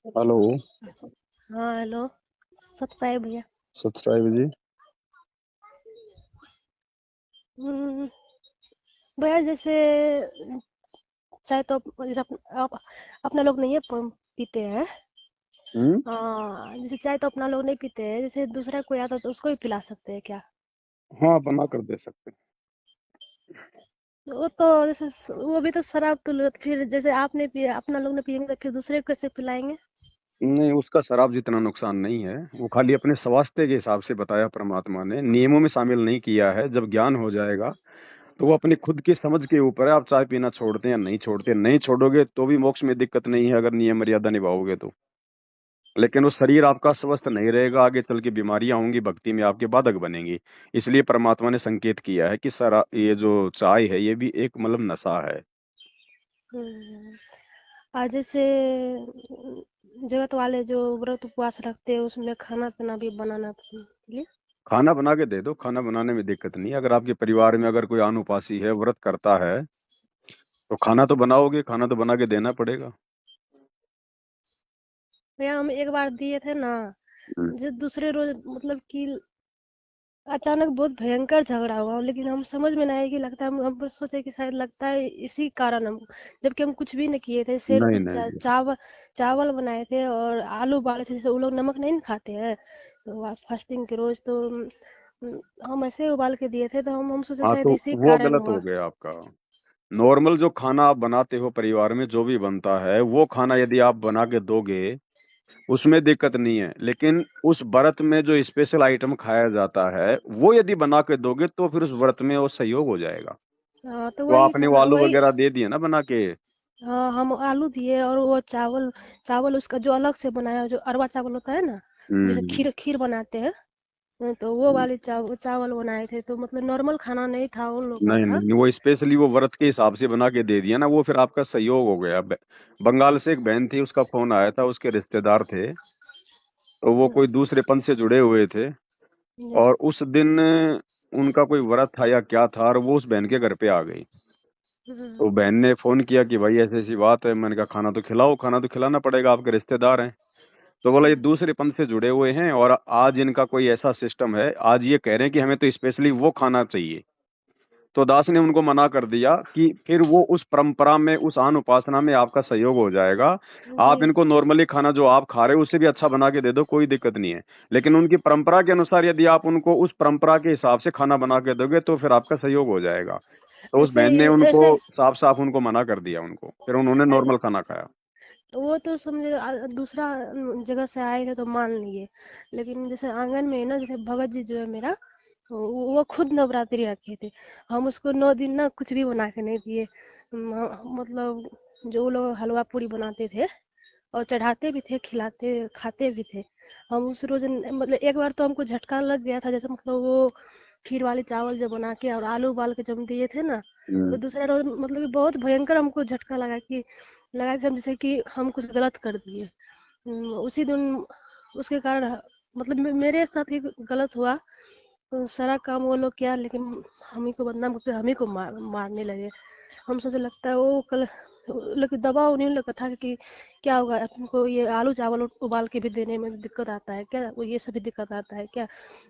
Hello. हाँ, hello. सत्साई भैया। Subscribe जी। हम्म, भैया जैसे चाय तो जैसे अपना लोग नहीं है पीते हैं। हम्म। हाँ, जैसे चाय तो अपना लोग नहीं पीते हैं, जैसे दूसरा कोई आता तो उसको भी पिला सकते हैं क्या? हाँ, बना कर दे सकते तो वो तो जैसे वो भी तो शराब तो फिर जैसे आपने पिया अपना लोग ने पियेंगे तो फिर दूसरे को कैसे पिलाएंगे? हैं। नहीं, उसका शराब जितना नुकसान नहीं है, वो खाली अपने स्वास्थ्य के हिसाब से बताया परमात्मा ने, नियमों में शामिल नहीं किया है। जब ज्ञान हो जाएगा तो वो अपनी खुद की समझ के ऊपर है, आप चाय पीना छोड़ते हैं या नहीं छोड़ते। नहीं छोड़ोगे तो भी मोक्ष में दिक्कत नहीं है, अगर नियम मर्यादा निभाओगे तो। लेकिन वो शरीर आपका स्वस्थ नहीं रहेगा, आगे चल के बीमारियां होंगी, भक्ति में आपके बाधक बनेंगी। इसलिए परमात्मा ने संकेत किया है कि सरा ये जो चाय है ये भी एक मतलब नशा है। हम्म, और जैसे जगत वाले जो व्रत उपवास रखते हैं उसमें खाना पीना भी बनाना लिए। खाना बना के दे दो, खाना बनाने में दिक्कत नहीं है। अगर आपके परिवार में अगर कोई अनुपासी है, व्रत करता है, तो खाना तो बनाओगे, खाना तो बना के देना पड़ेगा। भैया हम एक बार दिए थे ना, हम्म। जो दूसरे रोज मतलब कि अचानक बहुत भयंकर झगड़ा हुआ, लेकिन हम समझ में नहीं आया कि लगता है हम बस सोचे कि शायद लगता है इसी कारण हम, जबकि हम कुछ भी नहीं किए थे, सिर्फ नहीं नहीं नहीं। चावल चावल बनाए थे और आलू उबाले थे। जैसे वो लोग नमक नहीं ना खाते हैं, तो फास्टिंग के रोज तो हम ऐसे ही उबाल के दिए थे, तो हम सोचे हाँ, शायद तो इसी वो कारण गलत हो हुआ। गया आपका। नॉर्मल जो खाना आप बनाते हो परिवार में, जो भी बनता है वो खाना यदि आप बना के दोगे, उसमें दिक्कत नहीं है। लेकिन उस व्रत में जो स्पेशल आइटम खाया जाता है, वो यदि बना के दोगे तो फिर उस व्रत में वो सहयोग हो जाएगा। हाँ, तो तो वही आपने वो खाना आलू वही। वगैरह दे दिए ना बना के। हाँ, हम आलू दिए और वो चावल चावल उसका जो अलग से बनाया, जो अरवा चावल होता है ना, जैसे हम्म। खीर खीर बनाते हैं। तो वो हम्म। वाले चावल बनाए थे, तो मतलब नॉर्मल खाना नहीं था उन लोग का नहीं था। नहीं, वो स्पेशली वो व्रत के हिसाब से बना के दे दिया ना, वो फिर आपका सहयोग हो गया। बंगाल से एक बहन थी, उसका फोन आया था, उसके रिश्तेदार थे, तो वो कोई दूसरे पंथ से जुड़े हुए थे। जी। और उस दिन उनका कोई व्रत था या क्या था, और वो उस बहन के घर पे आ गई। हम्म, तो बहन ने फोन किया कि भाई ऐसी ऐसी बात है। मैंने कहा खाना तो खिलाओ, खाना तो खिलाना पड़ेगा, आपके रिश्तेदार हैं। तो बोला ये हम्म, दूसरे पंथ से जुड़े हुए हैं, और आज इनका कोई ऐसा सिस्टम है, आज ये कह रहे हैं कि हमें तो स्पेशली वो खाना चाहिए। तो दास ने उनको मना कर दिया कि फिर वो उस परंपरा में, उस आन उपासना में आपका सहयोग हो जाएगा। जी। आप इनको नॉर्मली खाना जो आप खा रहे हो उससे भी अच्छा बना के दे दो, कोई दिक्कत नहीं है। लेकिन उनकी परंपरा के अनुसार यदि आप उनको उस परंपरा के हिसाब से खाना बना के दोगे तो फिर आपका सहयोग हो जाएगा। तो उस ऐसे बहन ने उनको ऐसे साफ साफ उनको मना कर दिया उनको, फिर उन्होंने ऐ- नॉर्मल खाना खाया। वो तो समझे दूसरा जगह से आए थे तो मान लिए, लेकिन जैसे आंगन में ना, जैसे भगत जी जो है मेरा, वो खुद नवरात्रि रखे थे। हम उसको 9 दिन ना कुछ भी बना के नहीं दिए। मतलब जो वो लोग हलवा पूरी बनाते थे और चढ़ाते भी थे, खिलाते खाते भी थे। हम उस रोज मतलब एक बार तो हमको झटका लग गया था, जैसे मतलब वो खीर वाले चावल जो बना के और आलू उबाल के जब दिए थे ना, तो हम्म। दूसरा रोज मतलब कि बहुत भयंकर हमको झटका लगा कि हम जैसे कि हम कुछ गलत कर दिए। उसी दिन उसके कारण मतलब मेरे साथ ही गलत हुआ। तो सारा काम वो लोग किया, लेकिन हम ही को बदनाम करके हम ही को मारने लगे। हम सोचे लगता है वो कल, लेकिन दबाव उन्हीं लोग का था कि क्या होगा तुमको, ये आलू चावल उबाल के भी देने में दिक्कत आता है क्या, वो ये सब भी दिक्कत आता है क्या,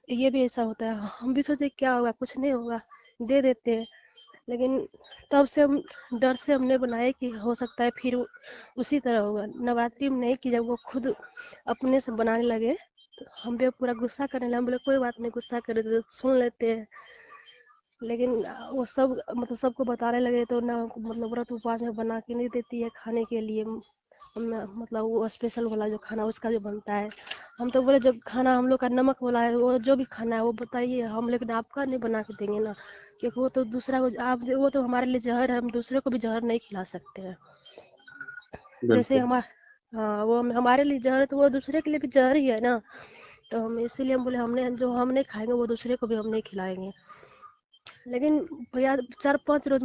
ये भी ऐसा होता है। हम भी सोचे क्या होगा, कुछ नहीं होगा, दे देते हैं। लेकिन तब से हम डर से हमने बनाया कि हो सकता है फिर उसी तरह होगा नवरात्रि में। नहीं कि जब वो खुद अपने से बनाने लगे तो हम पे पूरा गुस्सा करने लगे। हम बोले कोई बात नहीं, गुस्सा करे तो सुन लेते हैं। लेकिन वो सब मतलब सबको बताने लगे तो ना, मतलब व्रत उपवास में बना के नहीं देती है खाने के लिए। मतलब वो स्पेशल वाला जो खाना उसका जो बनता है, हम तो बोले जब खाना हम लोग का नमक वाला है, वो जो भी खाना है वो बताइए हम, लेकिन आपका नहीं बना के देंगे ना, क्योंकि वो तो दूसरा को आप, वो तो हमारे लिए जहर है, हम दूसरे को भी जहर नहीं खिला सकते हैं। जैसे बिल्कुल। हमारे, हाँ वो हमारे लिए जहर है तो वो दूसरे के लिए भी जहर ही है ना। तो हम इसीलिए हम बोले हमने जो हम नहीं खाएंगे वो दूसरे को भी हम नहीं खिलाएंगे। लेकिन भैया 4-5 रोज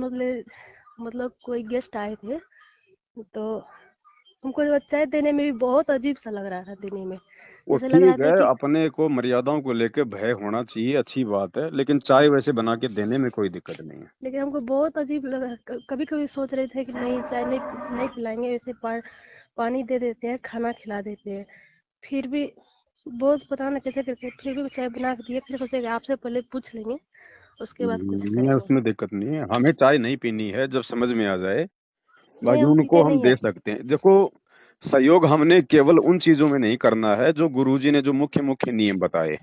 मतलब कोई गेस्ट आए थे, तो हमको जो चाय देने में भी बहुत अजीब सा लग रहा था देने में। वो जैसे लग रहा ठीक है, था कि, अपने को मर्यादाओं को लेके भय होना चाहिए, अच्छी बात है, लेकिन चाय वैसे बना के देने में कोई दिक्कत नहीं है। लेकिन हमको बहुत अजीब लगा। कभी कभी सोच रहे थे कि नहीं चाय नहीं नहीं पिलाएंगे, ऐसे पानी दे देते हैं, खाना खिला देते हैं, फिर भी बहुत पता ना कैसे करके फिर भी चाय बना के दिए, फिर सोचे कि आपसे पहले पूछ लेंगे, उसके बाद कुछ नहीं, करेंगे। उसमें दिक्कत नहीं है। हमें चाय नहीं पीनी है जब समझ में आ जाए, नहीं, बाकी हम उनको पीते हम नहीं दे है। सकते हैं। देखो, सहयोग हमने केवल उन चीजों में नहीं करना है जो गुरुजी ने जो मुख्य मुख्य नियम बताए,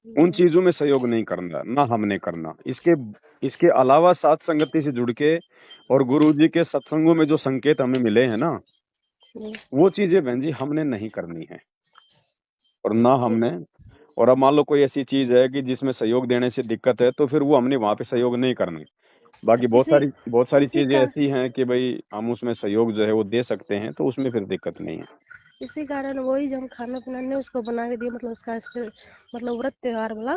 उन जी। चीजों में सहयोग नहीं करना, ना हमने करना। इसके इसके अलावा साथ संगति से जुड़ के और गुरुजी के सत्संगों में जो संकेत हमें मिले हैं ना, जी। वो चीजें बहन जी हमने नहीं करनी है, और ना जी। हमने। और अब मान लो कोई ऐसी चीज है कि जिसमें सहयोग देने से दिक्कत है, तो फिर वो हमने वहां पे सहयोग नहीं करना। बाकी इसी बहुत सारी इसी चीजें का ऐसी हैं कि भाई हम उसमें सहयोग जो है वो दे सकते हैं, तो उसमें फिर दिक्कत नहीं है। इसी कारण वही जो हम खाना पीना ने उसको बना के दिए, मतलब उसका मतलब व्रत त्योहार वाला,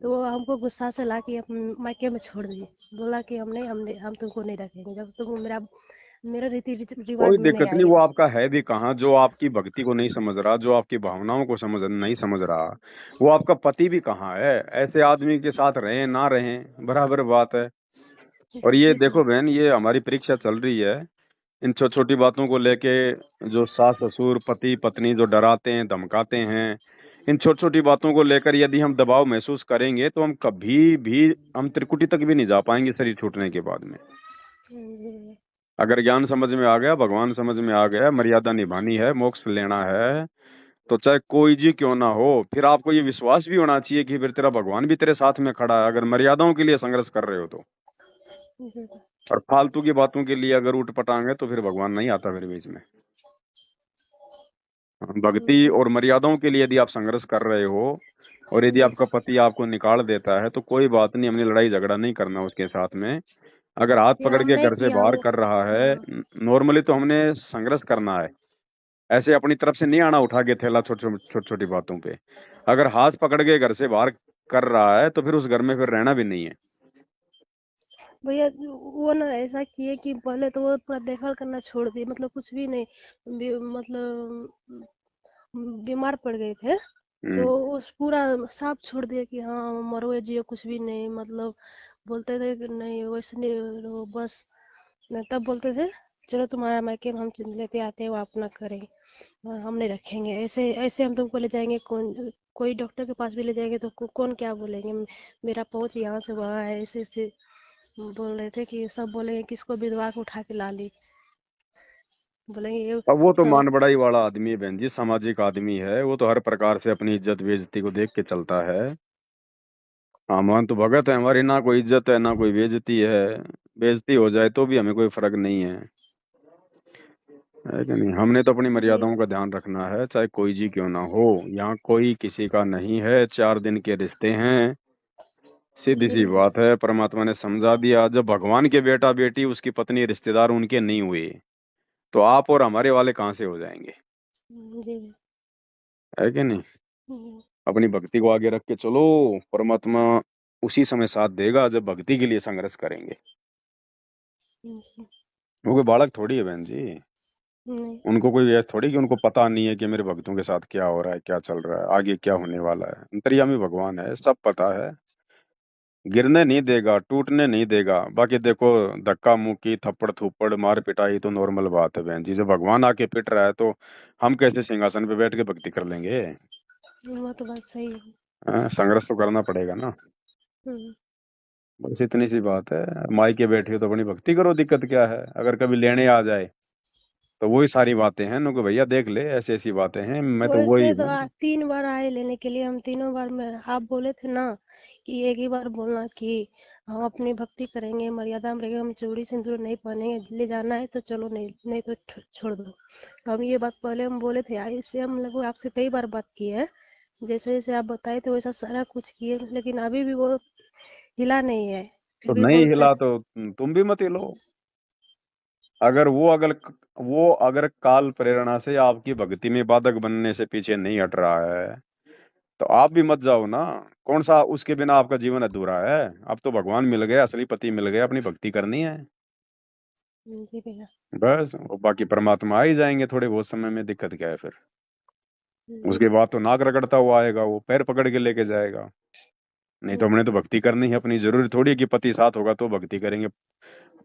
तो वो हमको गुस्सा से ला के अपन मायके में छोड़ दिए। बोला कि हम तुमको नहीं रखेंगे जब तुम मेरा मेरा रीति कोई रिवाज में नहीं दिक्कत नहीं, आएगी वो तो। आपका है भी कहाँ जो आपकी भक्ति को नहीं समझ रहा, जो आपकी भावनाओं को नहीं समझ रहा। वो आपका पति भी कहाँ है? ऐसे आदमी के साथ रहें ना रहें बराबर बात है। और ये जी देखो भैया। बहन, ये हमारी परीक्षा चल रही है। इन छोटी छोटी बातों को लेके जो सास ससुर पति पत्नी जो डराते हैं धमकाते हैं, इन छोटी छोटी बातों को लेकर यदि हम दबाव महसूस करेंगे तो हम कभी भी, हम त्रिकुटी तक भी नहीं जा पाएंगे शरीर छूटने के बाद में। जी। अगर ज्ञान समझ में आ गया, भगवान समझ में आ गया, मर्यादा निभानी है, मोक्ष लेना है, तो चाहे कोई जी क्यों ना हो, फिर आपको ये विश्वास भी होना चाहिए कि फिर तेरा भगवान भी तेरे साथ में खड़ा है, अगर मर्यादाओं के लिए संघर्ष कर रहे हो तो। जी। और फालतू की बातों के लिए अगर उठ पटांगे तो फिर भगवान नहीं आता फिर बीच में। भक्ति जी। और मर्यादाओं के लिए यदि आप संघर्ष कर रहे हो, और यदि आपका पति आपको निकाल देता है, तो कोई बात नहीं, हमने लड़ाई झगड़ा नहीं करना उसके साथ में। अगर हाथ ये पकड़ हम के नहीं घर से किया बाहर वो। कर रहा है, हाँ। नॉर्मली तो हमने संघर्ष करना है। ऐसे अपनी तरफ से नहीं आना उठा के थैला छोटी छोटी बातों पे। अगर हाथ पकड़ के घर से बाहर कर रहा है, तो फिर उस घर में फिर रहना भी नहीं है। भैया वो ना ऐसा किए कि पहले तो वो पूरा देखभाल करना छोड़ दिए, मतलब कुछ भी नहीं, मतलब बीमार पड़ गए थे, तो हम्म। उस पूरा साफ छोड़ दिया कि हाँ मरो या जियो कुछ भी नहीं, मतलब बोलते थे कि नहीं वैसे नहीं रहो बस। नहीं, तब बोलते थे चलो तुम्हारा मायके हम लेते आते हैं, वो अपना करें, हम नहीं रखेंगे, ऐसे ऐसे हम तुमको ले जाएंगे, कोई डॉक्टर के पास भी ले जाएंगे तो कौन क्या बोलेंगे, मेरा पहुंच यहाँ से वहाँ है, ऐसे ऐसे बोल रहे थे कि सब बोलेंगे किसको विधवा को उठा के ला ली, बोलेंगे ये अब वो तो सब। मान बड़ाई वाला आदमी है बहन जी, सामाजिक आदमी है, वो तो हर प्रकार से अपनी इज्जत बेइज्जती को देख के चलता है। हाँ, तो भगत है हमारी, ना कोई इज्जत है ना कोई बेइज्जती है। बेइज्जती हो जाए तो भी हमें कोई फर्क नहीं है कि नहीं? हमने तो अपनी जी। मर्यादाओं का ध्यान रखना है, चाहे कोई जी क्यों ना हो। यहाँ कोई किसी का नहीं है, 4 दिन के रिश्ते हैं। सीधी जी सी भैया। बात है, परमात्मा ने समझा दिया। जब भगवान के बेटा बेटी उसकी पत्नी रिश्तेदार उनके नहीं हुए, तो आप और हमारे वाले कहाँ से हो जाएंगे? जी। है कि नहीं? जी। अपनी भक्ति को आगे रख के चलो, परमात्मा उसी समय साथ देगा जब भक्ति के लिए संघर्ष करेंगे। जी। वो कोई बालक थोड़ी है बहन जी। नहीं। उनको कोई ऐसा थोड़ी कि उनको पता नहीं है कि मेरे भक्तों के साथ क्या हो रहा है, क्या चल रहा है, आगे क्या होने वाला है। अंतर्यामी भगवान है, सब पता है। गिरने नहीं देगा, टूटने नहीं देगा। बाकी देखो, धक्का मुक्की थप्पड़ थुप्पड़ मार पिटाई तो नॉर्मल बात है बहन जी। जब भगवान आके पिट रहा है, तो हम कैसे सिंहासन पे बैठ के भक्ति कर लेंगे? वो तो बात सही है। संघर्ष तो करना पड़ेगा ना। हम्म। बस इतनी सी बात है। मायके बैठे हो तो अपनी भक्ति करो, दिक्कत क्या है? अगर कभी लेने आ जाए तो वही सारी बातें हैं, नो भैया देख ले ऐसी ऐसी बातें हैं, मैं तो वही वैसे तो हूँ। 3 बार आए लेने के लिए, हम तीनों बार में आप बोले थे ना कि एक ही बार बोलना कि हम अपनी भक्ति करेंगे, मर्यादा में रहेंगे, हम चूड़ी सिंदूर नहीं पहनेंगे, ले जाना है तो चलो, नहीं नहीं तो छोड़ दो। तो हम ये बात पहले हम बोले थे, इससे हम लोग आपसे कई बार बात की है, जैसे जैसे आप बताए थे वैसा सारा कुछ किए, लेकिन अभी भी वो हिला नहीं है, फिर तो भी नहीं बोलता हिला है। तो तुम भी मत हिलो। अगर काल प्रेरणा से आपकी भक्ति में बाधक बनने से पीछे नहीं हट रहा है, तो आप भी मत जाओ ना। कौन सा उसके बिना आपका जीवन अधूरा है? अब तो भगवान मिल गए, असली पति मिल गए, अपनी भक्ति करनी है जी भैया। बस। और बाकी परमात्मा आ ही जाएंगे थोड़े बहुत समय में, दिक्कत क्या है फिर? जी। उसके बाद तो नाक रगड़ता हुआ आएगा, वो पैर पकड़ के लेके जाएगा। नहीं तो हमने तो भक्ति करनी है अपनी। जरूरी थोड़ी है कि पति साथ होगा तो भक्ति करेंगे।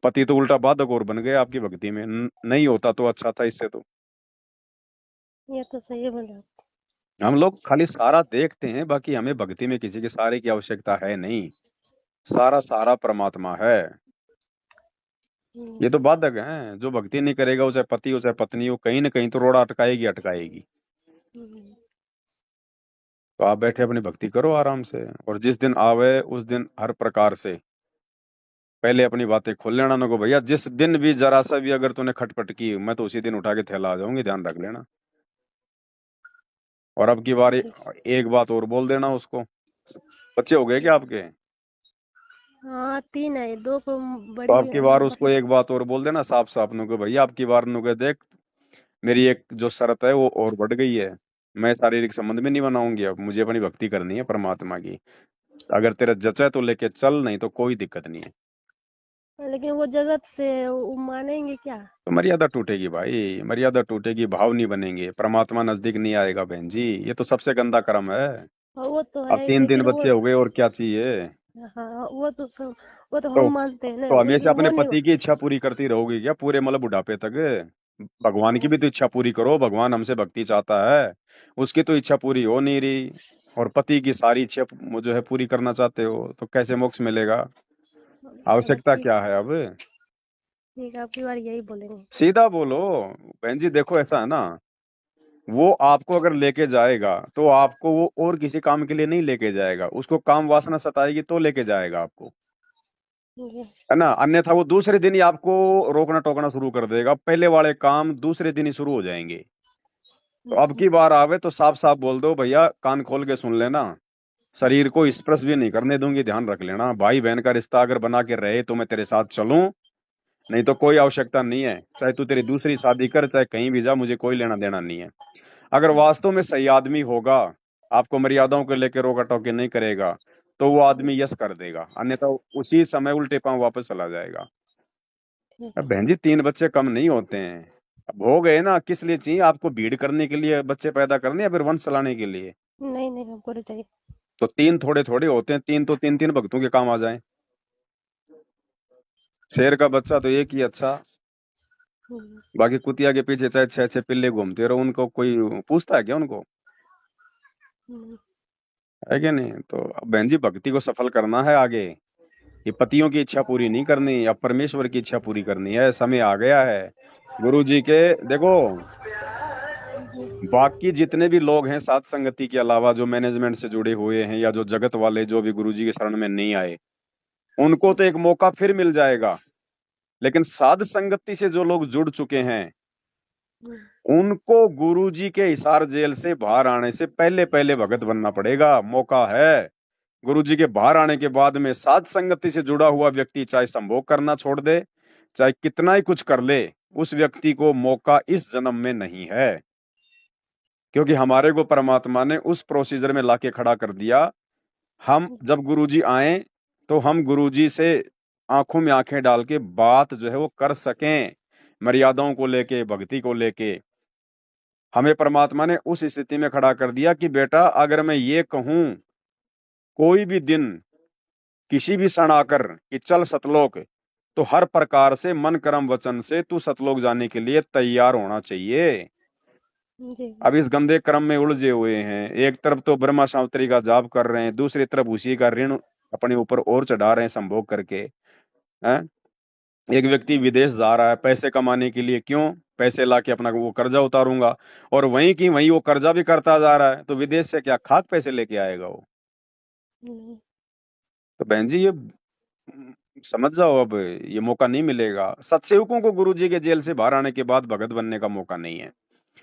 पति तो उल्टा बाधक और बन गए आपकी भक्ति में। नहीं होता तो अच्छा था इससे तो। ये तो सही बोला आप। हम लोग खाली सारा देखते हैं, बाकी हमें भक्ति में किसी के सहारे की आवश्यकता है नहीं। सारा सारा परमात्मा है। ये तो हम्म, बाधक है। जो भक्ति नहीं करेगा, वो चाहे पति हो चाहे पत्नी हो, कहीं ना कहीं तो रोड़ा अटकाएगी अटकाएगी। हम्म, तो आप बैठे अपनी भक्ति करो आराम से, और जिस दिन आवे उस दिन हर प्रकार से पहले अपनी बातें खोल लेना ना को भैया। जिस दिन भी जरा सा भी अगर तूने खटपट की, मैं तो उसी दिन उठा के थैला आ जाऊंगी, ध्यान रख लेना। और अब की बार ठीक। एक बात और बोल देना उसको। बच्चे हो गए क्या आपके? हाँ 3 है, 2 को तो बड़ी आपकी बार उसको मतलब। एक बात और बोल देना साफ साफ नु को, भैया आपकी बार नु के देख, मेरी एक जो शर्त है वो और बढ़ गई है। मैं शारीरिक संबंध में नहीं बनाऊंगी, अब मुझे अपनी भक्ति करनी है परमात्मा की। अगर तेरा जचा है तो लेके चल, नहीं तो कोई दिक्कत नहीं है। लेकिन वो जगत से वो मानेंगे क्या? तो मर्यादा टूटेगी भाई, मर्यादा टूटेगी, भाव नहीं बनेंगे, परमात्मा नजदीक नहीं आएगा बहन जी। ये तो सबसे गंदा कर्म है। हाँ, वो तो अब है ही, 3 दिन लेकिन वो। बच्चे हो गए और क्या चाहिए? हाँ वो तो सब, वो तो तो हम मानते हैं ना, तो हमेशा लेकिन अपने वो नहीं। पति की इच्छा पूरी करती रहोगी क्या पूरे मतलब बुढ़ापे तक? भगवान की हाँ, भी तो इच्छा पूरी करो। भगवान हमसे भक्ति चाहता है, उसकी तो इच्छा पूरी हो नहीं रही, और पति की सारी इच्छा जो है पूरी करना चाहते हो, तो कैसे मोक्ष मिलेगा? चलो आवश्यकता ठीक। क्या है अब? ठीक है, आपकी बार यही बोलेंगे। सीधा बोलो। बहन जी देखो, ऐसा है ना, वो आपको अगर लेके जाएगा तो आपको वो और किसी काम के लिए नहीं लेके जाएगा, उसको काम वासना सताएगी तो लेके जाएगा आपको, जी। है ना। अन्यथा वो दूसरे दिन ही आपको रोकना टोकना शुरू कर देगा। पहले वाले काम दूसरे दिन ही शुरू हो जाएंगे। तो अब हम्म, की बार आवे तो साफ साफ बोल दो, भैया कान खोल के सुन लेना, शरीर को स्पर्श भी नहीं करने दूंगी, ध्यान रख लेना। भाई बहन का रिश्ता अगर बना के रहे तो मैं तेरे साथ चलूं, नहीं तो कोई आवश्यकता नहीं है। चाहे तू तेरी दूसरी शादी कर, चाहे कहीं भी जा, मुझे कोई लेना देना नहीं है। अगर वास्तव में सही आदमी होगा, आपको मर्यादाओं को लेकर रोका टोकी नहीं करेगा, तो वो आदमी यस कर देगा, अन्यथा उसी समय उल्टे पांव वापस चला जाएगा। ठीक अब है। बहन जी 3 बच्चे कम नहीं होते हैं। अब हो गए ना, किस लिए चाहिए आपको? भीड़ करने के लिए बच्चे पैदा करने, या फिर वंश चलाने के लिए? नहीं नहीं, हमको नहीं चाहिए। तो 3 थोड़े थोड़े होते हैं, 3 तो 3 3 भक्तों के काम आ जाए। शेर का बच्चा तो एक ही अच्छा। हम्म, बाकी कुतिया के पीछे चाहे 6 6 पिल्ले घूमते रहो, उनको कोई पूछता है क्या उनको? हम्म, है कि नहीं? तो अब बहन जी भक्ति को सफल करना है आगे। ये पतियों की इच्छा पूरी नहीं करनी, अब परमेश्वर की इच्छा पूरी करनी है। समय आ गया है गुरु जी के। देखो, बाकी जितने भी लोग हैं सात संगति के अलावा, जो मैनेजमेंट से जुड़े हुए हैं या जो जगत वाले, जो भी गुरु जी के शरण में नहीं आए, उनको तो एक मौका फिर मिल जाएगा। लेकिन साध संगति से जो लोग जुड़ चुके हैं, हम्म, उनको गुरु जी के हिसार जेल से बाहर आने से पहले पहले भगत बनना पड़ेगा। मौका है। गुरु जी के बाहर आने के बाद में साध संगति से जुड़ा हुआ व्यक्ति चाहे संभोग करना छोड़ दे, चाहे कितना ही कुछ कर ले, उस व्यक्ति को मौका इस जन्म में नहीं है। क्योंकि हमारे को परमात्मा ने उस प्रोसीजर में लाके खड़ा कर दिया। हम जब गुरुजी आए तो हम गुरुजी से आंखों में आंखें डाल के बात जो है वो कर सकें, मर्यादाओं को लेके, भक्ति को लेके। हमें परमात्मा ने उस स्थिति में खड़ा कर दिया कि बेटा, अगर मैं ये कहूं कोई भी दिन, किसी भी क्षण आकर कि चल सतलोक, तो हर प्रकार से मन कर्म वचन से तू सतलोक जाने के लिए तैयार होना चाहिए। जी। अब इस गंदे क्रम में उलझे हुए हैं। एक तरफ तो ब्रह्मा शास्त्री का जाप कर रहे हैं, दूसरी तरफ उसी का ऋण अपने ऊपर और चढ़ा रहे हैं संभोग करके। हैं? एक व्यक्ति विदेश जा रहा है पैसे कमाने के लिए, क्यों? पैसे लाके अपना वो कर्जा उतारूंगा, और वहीं की वहीं वो कर्जा भी करता जा रहा है, तो विदेश से क्या खाक पैसे लेके आएगा वो? हम्म, तो बहन जी ये समझ जाओ, अब ये मौका नहीं मिलेगा। सत्सेवकों को गुरु जी के जेल से बाहर आने के बाद भगत बनने का मौका नहीं है।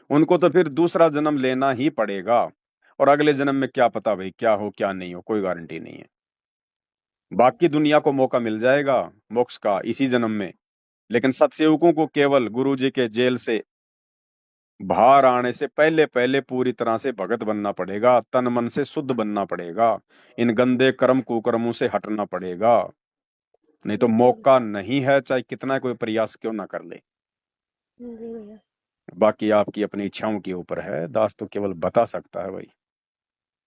उनको तो फिर दूसरा जन्म लेना ही पड़ेगा, और अगले जन्म में क्या पता भाई क्या हो क्या नहीं हो, कोई गारंटी नहीं है। बाकी दुनिया को मौका मिल जाएगा मोक्ष का इसी जन्म में, लेकिन सत्सेवकों को केवल गुरु जी के जेल से बाहर आने से पहले पहले पूरी तरह से भगत बनना पड़ेगा, तन मन से शुद्ध बनना पड़ेगा, इन गंदे कर्म कुकर्मों से हटना पड़ेगा। नहीं तो जी मौका नहीं है, चाहे कितना कोई प्रयास क्यों ना कर ले। जी भैया। बाकी आपकी अपनी इच्छाओं के ऊपर है, दास तो केवल बता सकता है भाई।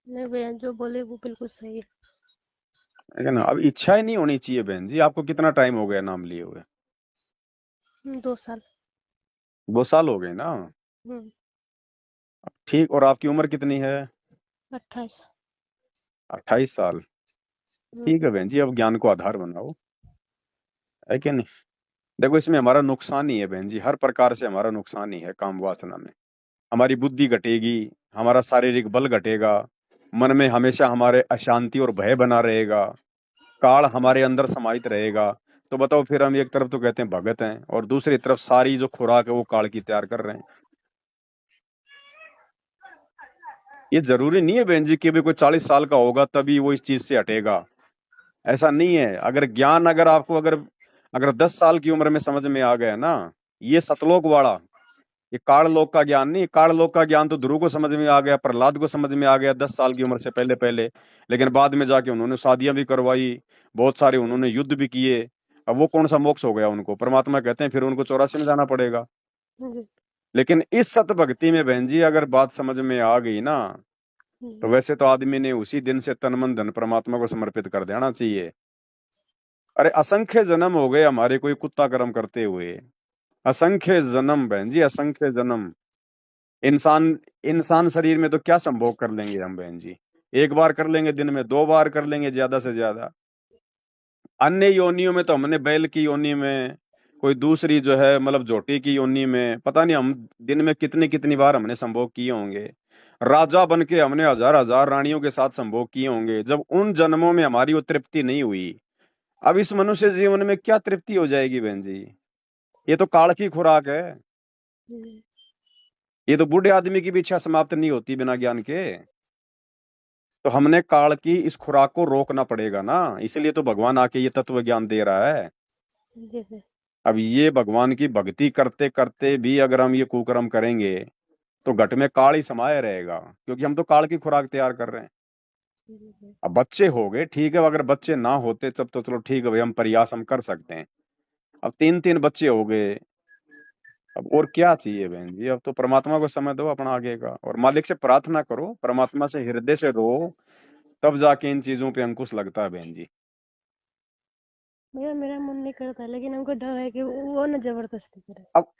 नहीं भैया, जो बोले वो बिल्कुल सही है। है ना। अब इच्छा ही नहीं होनी चाहिए बहन जी। आपको कितना टाइम हो गया नाम लिए हुए? 2 साल। 2 साल हो गए ना। हम्म। ठीक, और आपकी उम्र कितनी है? 28। 28 साल। हम्म। ठीक है बहन जी, अब ज्ञान को आधार बनाओ, है कि नहीं। देखो, इसमें हमारा नुकसान ही है बहन जी, हर प्रकार से हमारा नुकसान ही है। काम वासना में हमारी बुद्धि घटेगी, हमारा शारीरिक बल घटेगा, मन में हमेशा हमारे अशांति और भय बना रहेगा, काल हमारे अंदर समाहित रहेगा। तो बताओ, फिर हम एक तरफ तो कहते हैं भगत हैं, और दूसरी तरफ सारी जो खुराक है वो काल की तैयार कर रहे हैं। ये जरूरी नहीं है बहन जी कि भी कोई 40 साल का होगा तभी वो इस चीज से हटेगा। ऐसा नहीं है। अगर ज्ञान, अगर आपको, अगर अगर 10 साल की उम्र में समझ में आ गया ना, ये सतलोक वाला, ये काल लोक का ज्ञान नहीं। काल लोक का ज्ञान तो ध्रुव को समझ में आ गया, प्रहलाद को समझ में आ गया 10 साल की उम्र से पहले पहले। लेकिन बाद में जाके उन्होंने शादियां भी करवाई, बहुत सारे उन्होंने युद्ध भी किए। अब वो कौन सा मोक्ष हो गया उनको? परमात्मा कहते हैं फिर उनको 84 में जाना पड़ेगा। जी। लेकिन इस सत भक्ति में बहन जी अगर बात समझ में आ गई ना, तो जी। वैसे तो आदमी ने उसी दिन से तन मन धन परमात्मा को समर्पित कर देना चाहिए। अरे असंख्य जन्म हो गए हमारे कोई कुत्ता कर्म करते हुए, असंख्य जन्म बहन जी, असंख्य जन्म। इंसान इंसान शरीर में तो क्या संभोग कर लेंगे हम बहन जी? एक बार कर लेंगे, दिन में 2 बार कर लेंगे ज्यादा से ज्यादा। अन्य योनियों में तो हमने बैल की योनि में, कोई दूसरी जो है मतलब झोटी की योनि में, पता नहीं हम दिन में कितनी कितनी बार हमने संभोग किए होंगे। राजा बन के हमने हजार हजार रानियों के साथ संभोग किए होंगे। जब उन जन्मों में हमारी वो तृप्ति नहीं हुई, अब इस मनुष्य जीवन में क्या तृप्ति हो जाएगी बहन जी? ये तो काल की खुराक है। जी। ये तो बूढ़े आदमी की भी इच्छा समाप्त नहीं होती बिना ज्ञान के। तो हमने काल की इस खुराक को रोकना पड़ेगा ना, इसलिए तो भगवान आके ये तत्व ज्ञान दे रहा है। जी। जी। अब ये भगवान की भक्ति करते करते भी अगर हम ये कुकर्म करेंगे, तो घट में काल ही समाया रहेगा, क्योंकि हम तो काल की खुराक तैयार कर रहे हैं। जी। अब बच्चे हो गए, ठीक है, अगर बच्चे ना होते तब तो चलो ठीक है भाई, हम प्रयास हम कर सकते हैं। अब तीन तीन बच्चे हो गए, अब और क्या चाहिए बहन जी? अब तो परमात्मा को समय दो अपना आगे का, और मालिक से प्रार्थना करो, परमात्मा से हृदय से रो, तब जाके इन चीजों पे अंकुश लगता है बहन जी। भैया मेरा मन नहीं करता, लेकिन हमको डर है कि वो ना जबरदस्ती करे। अब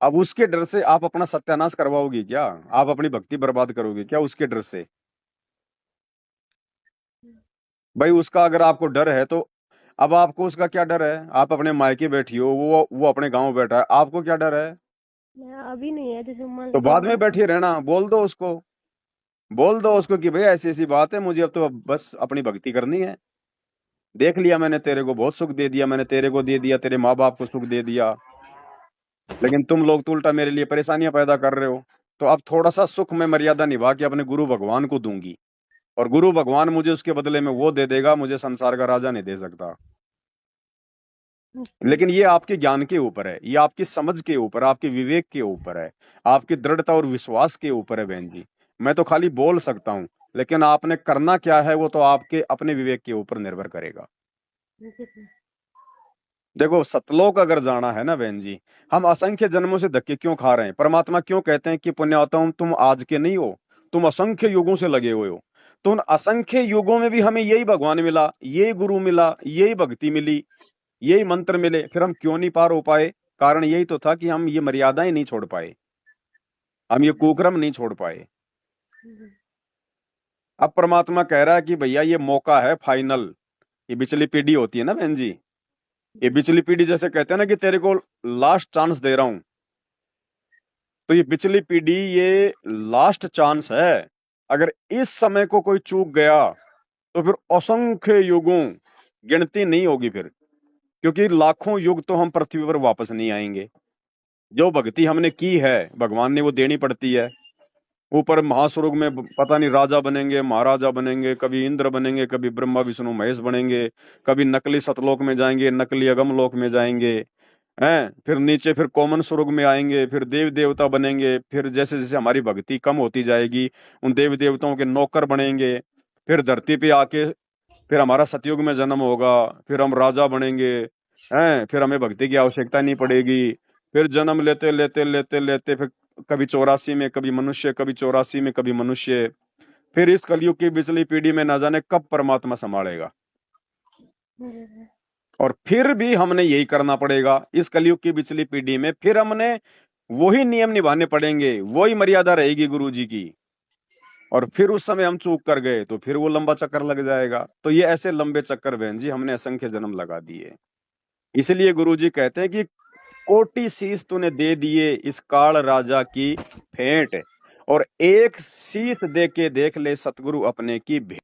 अब उसके डर से आप अपना सत्यानाश करवाओगी क्या? आप अपनी भक्ति बर्बाद करोगे क्या उसके डर से? भाई उसका अगर आपको डर है तो, अब आपको उसका क्या डर है? आप अपने मायके बैठी हो, वो अपने गांव बैठा है, आपको क्या डर है? मैं अभी नहीं है, जैसे मान तो लीजिए बाद में बैठी रहना, बोल दो उसको, बोल दो उसको कि भैया ऐसी ऐसी बात है, मुझे अब तो बस अपनी भक्ति करनी है। देख लिया मैंने, तेरे को बहुत सुख दे दिया, मैंने तेरे को दे दिया, तेरे माँ बाप को सुख दे दिया, लेकिन तुम लोग तो उल्टा मेरे लिए परेशानियां पैदा कर रहे हो। तो अब थोड़ा सा सुख में मर्यादा निभा के अपने गुरु भगवान को दूंगी, और गुरु भगवान मुझे उसके बदले में वो दे देगा, मुझे संसार का राजा नहीं दे सकता। लेकिन ये आपके ज्ञान के ऊपर है, ये आपकी समझ के ऊपर, आपके विवेक के ऊपर है, आपकी दृढ़ता और विश्वास के ऊपर है बहन जी। मैं तो खाली बोल सकता हूँ, लेकिन आपने करना क्या है वो तो आपके अपने विवेक के ऊपर निर्भर करेगा। देखो, सतलोक अगर जाना है ना बहन जी, हम असंख्य जन्मों से धक्के क्यों खा रहे हैं? परमात्मा क्यों कहते हैं कि पुण्यात्म तुम आज के नहीं हो, तुम असंख्य युगों से लगे हुए हो। तो उन असंख्य युगों में भी हमें यही भगवान मिला, यही गुरु मिला, यही भक्ति मिली, यही मंत्र मिले, फिर हम क्यों नहीं पार हो पाए? कारण यही तो था कि हम ये मर्यादाएं नहीं छोड़ पाए, हम ये कुक्रम नहीं छोड़ पाए। अब परमात्मा कह रहा है कि भैया ये मौका है फाइनल। ये बिचली पीढ़ी होती है ना बहन जी, ये बिचली पीढ़ी जैसे कहते हैं ना कि तेरे को लास्ट चांस दे रहा हूं, तो ये पिछली पीढ़ी ये लास्ट चांस है। अगर इस समय को कोई चूक गया तो फिर असंख्य युगों, गिनती नहीं होगी फिर, क्योंकि लाखों युग तो हम पृथ्वी पर वापस नहीं आएंगे। जो भक्ति हमने की है भगवान ने वो देनी पड़ती है। ऊपर महास्वर्ग में पता नहीं राजा बनेंगे, महाराजा बनेंगे, कभी इंद्र बनेंगे, कभी ब्रह्मा विष्णु महेश बनेंगे, कभी नकली सतलोक में जाएंगे, नकली अगम लोक में जाएंगे, हैं, फिर नीचे फिर कॉमन स्वर्ग में आएंगे, फिर देव देवता बनेंगे, फिर जैसे जैसे हमारी भक्ति कम होती जाएगी उन देव देवताओं के नौकर बनेंगे, फिर धरती पे आके फिर हमारा सतयुग में जन्म होगा, फिर हम राजा बनेंगे, हैं, फिर हमें भक्ति की आवश्यकता नहीं पड़ेगी। फिर जन्म लेते लेते लेते लेते फिर कभी 84 में कभी मनुष्य, कभी 84 में कभी मनुष्य, फिर इस कलयुग की पिछली पीढ़ी में ना जाने कब परमात्मा संभालेगा। जी, जी। और फिर भी हमने यही करना पड़ेगा इस कलयुग की पिछली पीढ़ी में, फिर हमने वही नियम निभाने पड़ेंगे, वही मर्यादा रहेगी गुरु जी की। और फिर उस समय हम चूक कर गए तो फिर वो लंबा चक्कर लग जाएगा। तो ये ऐसे लंबे चक्कर बहन जी हमने असंख्य जन्म लगा दिए। इसलिए गुरु जी कहते हैं कि कोटि शीश तूने दे दिए इस काल राजा की भेंट, और एक शीश दे के देख ले सतगुरु अपने की भेंट।